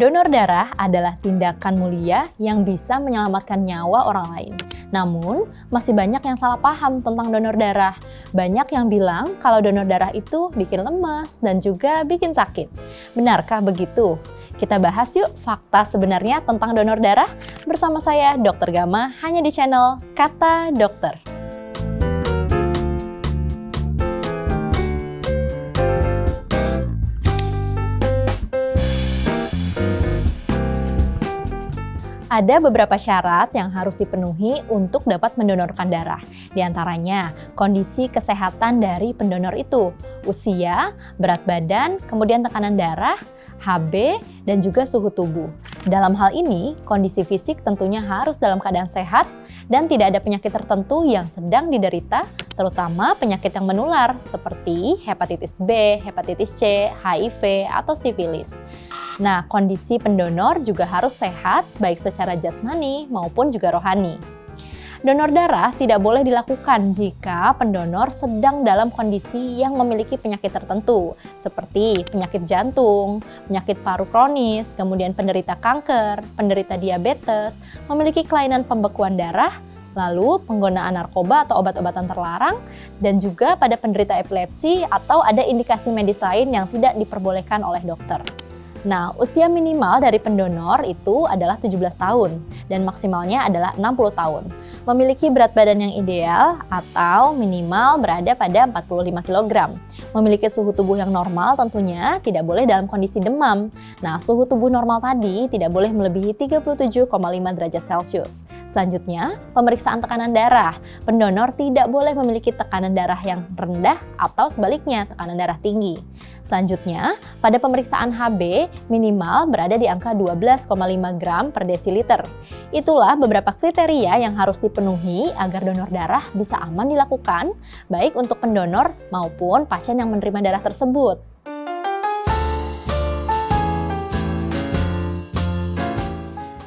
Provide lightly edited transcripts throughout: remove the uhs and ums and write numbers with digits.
Donor darah adalah tindakan mulia yang bisa menyelamatkan nyawa orang lain. Namun, masih banyak yang salah paham tentang donor darah. Banyak yang bilang kalau donor darah itu bikin lemas dan juga bikin sakit. Benarkah begitu? Kita bahas yuk fakta sebenarnya tentang donor darah bersama saya, Dr. Gama, hanya di channel Kata Dokter. Ada beberapa syarat yang harus dipenuhi untuk dapat mendonorkan darah. Di antaranya, kondisi kesehatan dari pendonor itu, usia, berat badan, kemudian tekanan darah, HB, dan juga suhu tubuh. Dalam hal ini, kondisi fisik tentunya harus dalam keadaan sehat dan tidak ada penyakit tertentu yang sedang diderita, terutama penyakit yang menular seperti hepatitis B, hepatitis C, HIV, atau sifilis. Nah, kondisi pendonor juga harus sehat baik secara jasmani maupun juga rohani. Donor darah tidak boleh dilakukan jika pendonor sedang dalam kondisi yang memiliki penyakit tertentu, seperti penyakit jantung, penyakit paru kronis, kemudian penderita kanker, penderita diabetes, memiliki kelainan pembekuan darah, lalu penggunaan narkoba atau obat-obatan terlarang, dan juga pada penderita epilepsi atau ada indikasi medis lain yang tidak diperbolehkan oleh dokter. Nah, usia minimal dari pendonor itu adalah 17 tahun dan maksimalnya adalah 60 tahun. Memiliki berat badan yang ideal atau minimal berada pada 45 kg. Memiliki suhu tubuh yang normal tentunya tidak boleh dalam kondisi demam. Nah, suhu tubuh normal tadi tidak boleh melebihi 37,5 derajat Celcius. Selanjutnya, pemeriksaan tekanan darah. Pendonor tidak boleh memiliki tekanan darah yang rendah atau sebaliknya tekanan darah tinggi. Selanjutnya, pada pemeriksaan HB minimal berada di angka 12,5 gram per desiliter. Itulah beberapa kriteria yang harus dipenuhi agar donor darah bisa aman dilakukan, baik untuk pendonor maupun pasien yang menerima darah tersebut.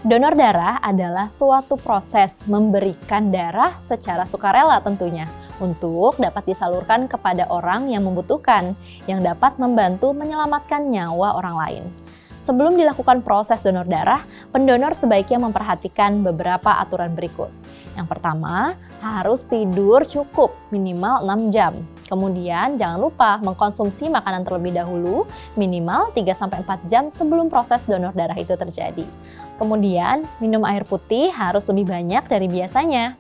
Donor darah adalah suatu proses memberikan darah secara sukarela tentunya untuk dapat disalurkan kepada orang yang membutuhkan, yang dapat membantu menyelamatkan nyawa orang lain. Sebelum dilakukan proses donor darah, pendonor sebaiknya memperhatikan beberapa aturan berikut. Yang pertama, harus tidur cukup minimal 6 jam. Kemudian jangan lupa mengkonsumsi makanan terlebih dahulu minimal 3-4 jam sebelum proses donor darah itu terjadi. Kemudian minum air putih harus lebih banyak dari biasanya.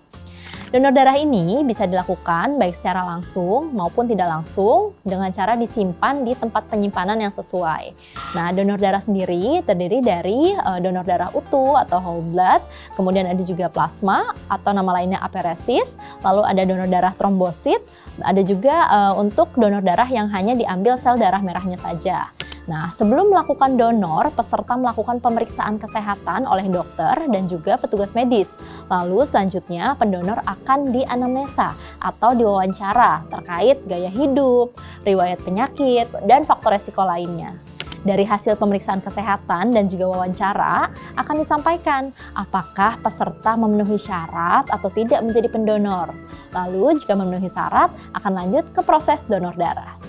Donor darah ini bisa dilakukan baik secara langsung maupun tidak langsung dengan cara disimpan di tempat penyimpanan yang sesuai. Nah, donor darah sendiri terdiri dari donor darah utuh atau whole blood, kemudian ada juga plasma atau nama lainnya aferesis, lalu ada donor darah trombosit, ada juga untuk donor darah yang hanya diambil sel darah merahnya saja. Nah, sebelum melakukan donor, peserta melakukan pemeriksaan kesehatan oleh dokter dan juga petugas medis. Lalu selanjutnya pendonor akan dianamnesa atau diwawancara terkait gaya hidup, riwayat penyakit, dan faktor resiko lainnya. Dari hasil pemeriksaan kesehatan dan juga wawancara akan disampaikan apakah peserta memenuhi syarat atau tidak menjadi pendonor. Lalu jika memenuhi syarat akan lanjut ke proses donor darah.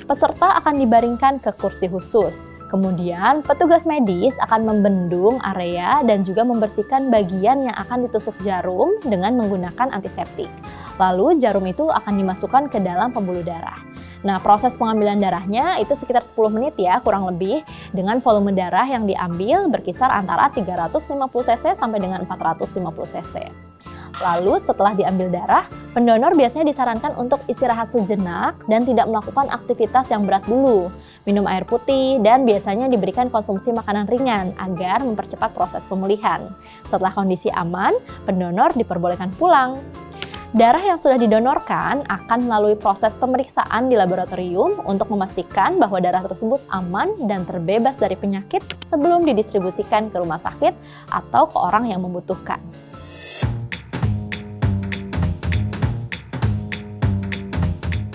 Peserta akan dibaringkan ke kursi khusus. Kemudian petugas medis akan membendung area dan juga membersihkan bagian yang akan ditusuk jarum dengan menggunakan antiseptik. Lalu jarum itu akan dimasukkan ke dalam pembuluh darah. Nah, proses pengambilan darahnya itu sekitar 10 menit ya, kurang lebih, dengan volume darah yang diambil berkisar antara 350 cc sampai dengan 450 cc. Lalu setelah diambil darah, pendonor biasanya disarankan untuk istirahat sejenak dan tidak melakukan aktivitas yang berat dulu. Minum air putih dan biasanya diberikan konsumsi makanan ringan agar mempercepat proses pemulihan. Setelah kondisi aman, pendonor diperbolehkan pulang. Darah yang sudah didonorkan akan melalui proses pemeriksaan di laboratorium untuk memastikan bahwa darah tersebut aman dan terbebas dari penyakit sebelum didistribusikan ke rumah sakit atau ke orang yang membutuhkan.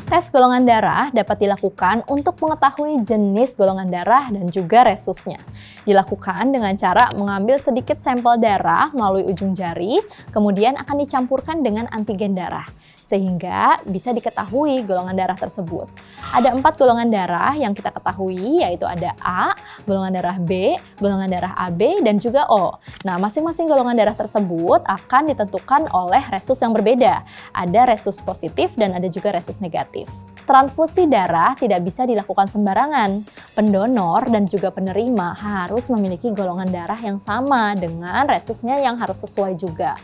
Tes golongan darah dapat dilakukan untuk mengetahui jenis golongan darah dan juga resusnya. Dilakukan dengan cara mengambil sedikit sampel darah melalui ujung jari, kemudian akan dicampurkan dengan antigen darah, sehingga bisa diketahui golongan darah tersebut. Ada 4 golongan darah yang kita ketahui, yaitu ada A, golongan darah B, golongan darah AB, dan juga O. Nah, masing-masing golongan darah tersebut akan ditentukan oleh resus yang berbeda. Ada resus positif dan ada juga resus negatif. Transfusi darah tidak bisa dilakukan sembarangan. Pendonor dan juga penerima harus memiliki golongan darah yang sama dengan resusnya yang harus sesuai juga.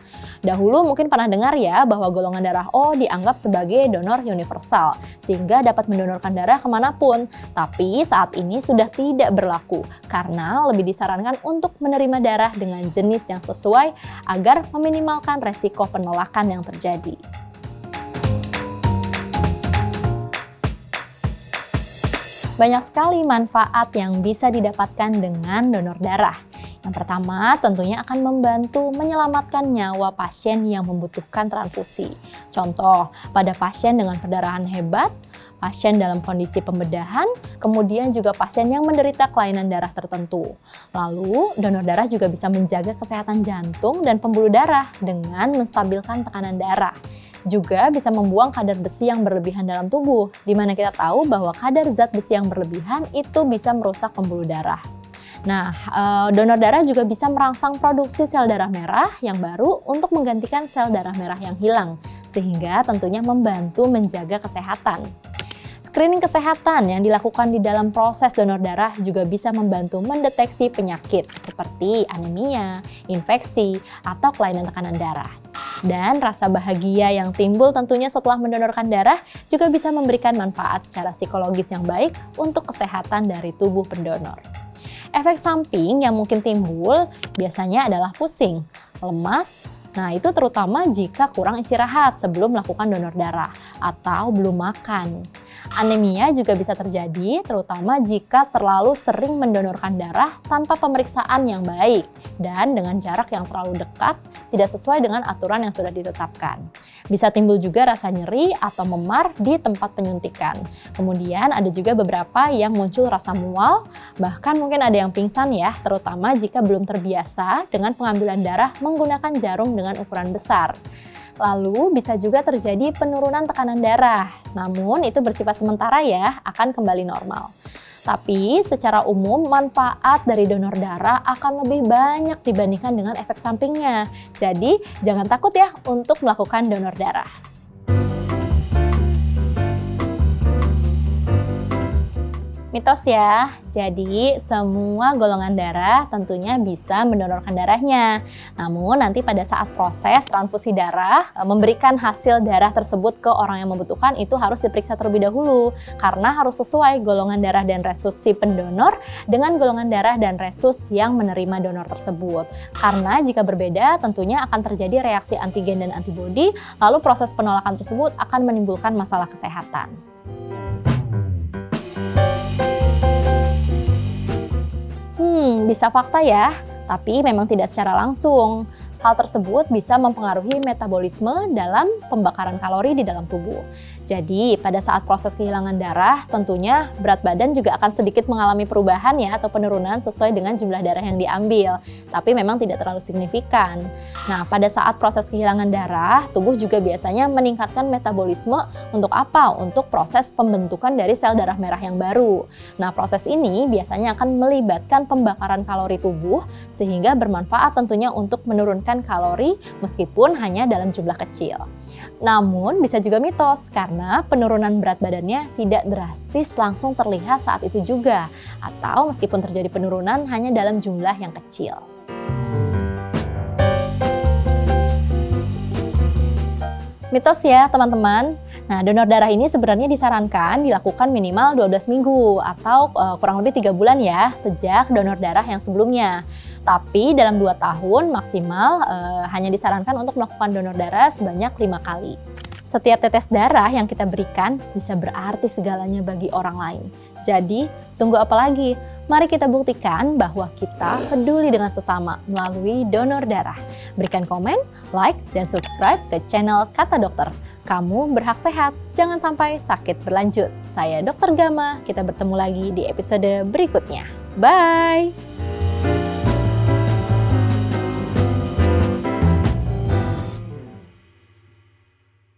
Dahulu mungkin pernah dengar ya bahwa golongan darah O dianggap sebagai donor universal, sehingga dapat mendonorkan darah kemanapun. Tapi saat ini sudah tidak berlaku, karena lebih disarankan untuk menerima darah dengan jenis yang sesuai agar meminimalkan resiko penolakan yang terjadi. Banyak sekali manfaat yang bisa didapatkan dengan donor darah. Yang pertama, tentunya akan membantu menyelamatkan nyawa pasien yang membutuhkan transfusi. Contoh, pada pasien dengan perdarahan hebat, pasien dalam kondisi pembedahan, kemudian juga pasien yang menderita kelainan darah tertentu. Lalu, donor darah juga bisa menjaga kesehatan jantung dan pembuluh darah dengan menstabilkan tekanan darah. Juga bisa membuang kadar besi yang berlebihan dalam tubuh, di mana kita tahu bahwa kadar zat besi yang berlebihan itu bisa merusak pembuluh darah. Nah, donor darah juga bisa merangsang produksi sel darah merah yang baru untuk menggantikan sel darah merah yang hilang, sehingga tentunya membantu menjaga kesehatan. Screening kesehatan yang dilakukan di dalam proses donor darah juga bisa membantu mendeteksi penyakit seperti anemia, infeksi, atau kelainan tekanan darah. Dan rasa bahagia yang timbul tentunya setelah mendonorkan darah juga bisa memberikan manfaat secara psikologis yang baik untuk kesehatan dari tubuh pendonor. Efek samping yang mungkin timbul biasanya adalah pusing, lemas, nah itu terutama jika kurang istirahat sebelum melakukan donor darah atau belum makan. Anemia juga bisa terjadi terutama jika terlalu sering mendonorkan darah tanpa pemeriksaan yang baik dan dengan jarak yang terlalu dekat, tidak sesuai dengan aturan yang sudah ditetapkan. Bisa timbul juga rasa nyeri atau memar di tempat penyuntikan. Kemudian ada juga beberapa yang muncul rasa mual, bahkan mungkin ada yang pingsan ya, terutama jika belum terbiasa dengan pengambilan darah menggunakan jarum dengan ukuran besar. Lalu bisa juga terjadi penurunan tekanan darah, namun itu bersifat sementara ya, akan kembali normal. Tapi secara umum manfaat dari donor darah akan lebih banyak dibandingkan dengan efek sampingnya. Jadi jangan takut ya untuk melakukan donor darah. Mitos ya, jadi semua golongan darah tentunya bisa mendonorkan darahnya. Namun nanti pada saat proses transfusi darah, memberikan hasil darah tersebut ke orang yang membutuhkan itu harus diperiksa terlebih dahulu. Karena harus sesuai golongan darah dan resus si pendonor dengan golongan darah dan resus yang menerima donor tersebut. Karena jika berbeda tentunya akan terjadi reaksi antigen dan antibodi, lalu proses penolakan tersebut akan menimbulkan masalah kesehatan. Bisa fakta ya, tapi memang tidak secara langsung. Hal tersebut bisa mempengaruhi metabolisme dalam pembakaran kalori di dalam tubuh. Jadi, pada saat proses kehilangan darah, tentunya berat badan juga akan sedikit mengalami perubahan ya atau penurunan sesuai dengan jumlah darah yang diambil. Tapi memang tidak terlalu signifikan. Nah, pada saat proses kehilangan darah, tubuh juga biasanya meningkatkan metabolisme untuk apa? Untuk proses pembentukan dari sel darah merah yang baru. Nah, proses ini biasanya akan melibatkan pembakaran kalori tubuh sehingga bermanfaat tentunya untuk menurunkan kalori meskipun hanya dalam jumlah kecil. Namun bisa juga mitos karena penurunan berat badannya tidak drastis langsung terlihat saat itu juga, atau meskipun terjadi penurunan hanya dalam jumlah yang kecil. Mitos ya teman-teman. Nah, donor darah ini sebenarnya disarankan dilakukan minimal 12 minggu atau kurang lebih 3 bulan ya sejak donor darah yang sebelumnya. Tapi dalam 2 tahun maksimal hanya disarankan untuk melakukan donor darah sebanyak 5 kali. Setiap tetes darah yang kita berikan bisa berarti segalanya bagi orang lain. Jadi, tunggu apa lagi? Mari kita buktikan bahwa kita peduli dengan sesama melalui donor darah. Berikan komen, like, dan subscribe ke channel Kata Dokter. Kamu berhak sehat, jangan sampai sakit berlanjut. Saya Dr. Gama, kita bertemu lagi di episode berikutnya. Bye!